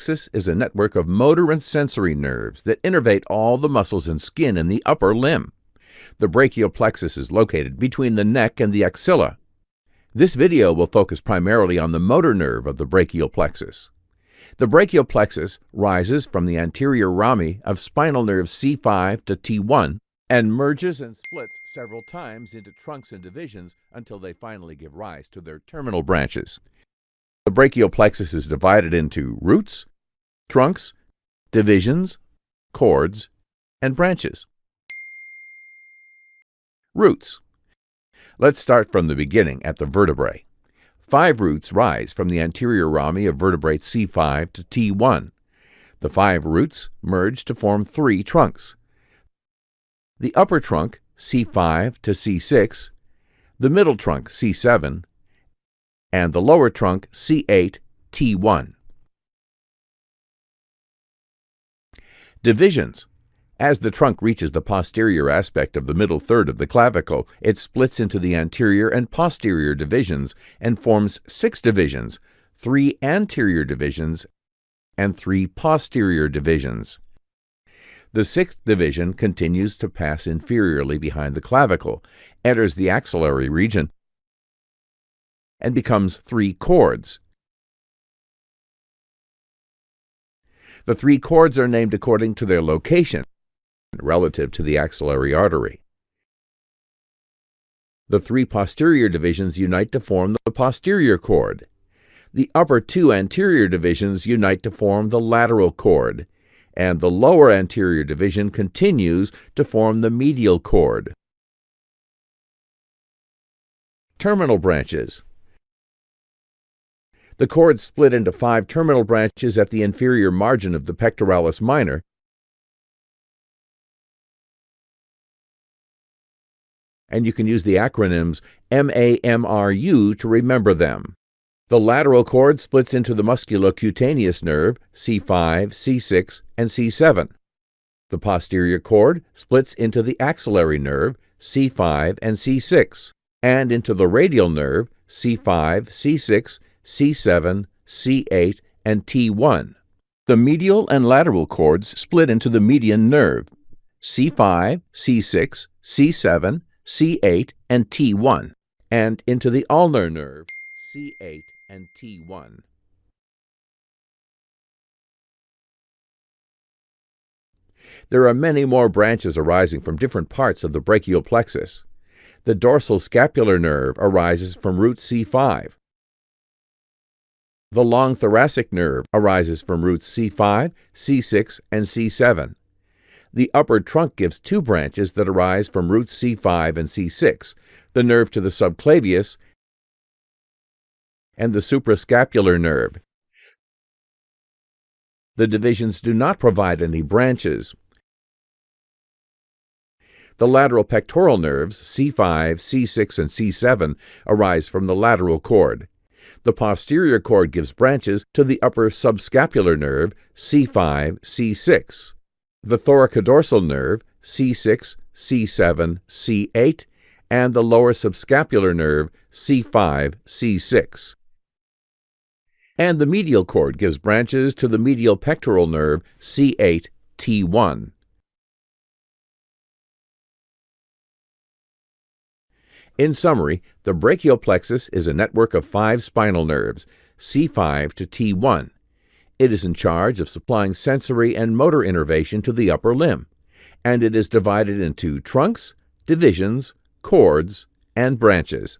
Plexus is a network of motor and sensory nerves that innervate all the muscles and skin in the upper limb. The brachial plexus is located between the neck and the axilla. This video will focus primarily on the motor nerve of the brachial plexus. The brachial plexus rises from the anterior rami of spinal nerve C5 to T1 and merges and splits several times into trunks and divisions until they finally give rise to their terminal branches. The brachial plexus is divided into roots, trunks, divisions, cords, and branches. Roots. Let's start from the beginning at the vertebrae. 5 roots rise from the anterior rami of vertebrate C5 to T1. The 5 roots merge to form 3 trunks. The upper trunk, C5 to C6, the middle trunk, C7, and the lower trunk, C8, T1. Divisions. As the trunk reaches the posterior aspect of the middle third of the clavicle, it splits into the anterior and posterior divisions and forms 6 divisions, 3 anterior divisions and 3 posterior divisions. The 6th division continues to pass inferiorly behind the clavicle, enters the axillary region, and becomes 3 cords. The 3 cords are named according to their location relative to the axillary artery. The 3 posterior divisions unite to form the posterior cord. The upper 2 anterior divisions unite to form the lateral cord, and the lower anterior division continues to form the medial cord. Terminal branches. The cord split into 5 terminal branches at the inferior margin of the pectoralis minor, and you can use the acronyms MAMRU to remember them. The lateral cord splits into the musculocutaneous nerve, C5, C6, and C7. The posterior cord splits into the axillary nerve, C5 and C6, and into the radial nerve, C5, C6, C7, C8, and T1. The medial and lateral cords split into the median nerve, C5, C6, C7, C8, and T1, and into the ulnar nerve, C8 and T1. There are many more branches arising from different parts of the brachial plexus. The dorsal scapular nerve arises from root C5. The long thoracic nerve arises from roots C5, C6, and C7. The upper trunk gives 2 branches that arise from roots C5 and C6, the nerve to the subclavius and the suprascapular nerve. The divisions do not provide any branches. The lateral pectoral nerves, C5, C6, and C7, arise from the lateral cord. The posterior cord gives branches to the upper subscapular nerve, C5, C6. The thoracodorsal nerve, C6, C7, C8, and the lower subscapular nerve, C5, C6. And the medial cord gives branches to the medial pectoral nerve, C8, T1. In summary, the brachial plexus is a network of 5 spinal nerves, C5 to T1. It is in charge of supplying sensory and motor innervation to the upper limb, and it is divided into trunks, divisions, cords, and branches.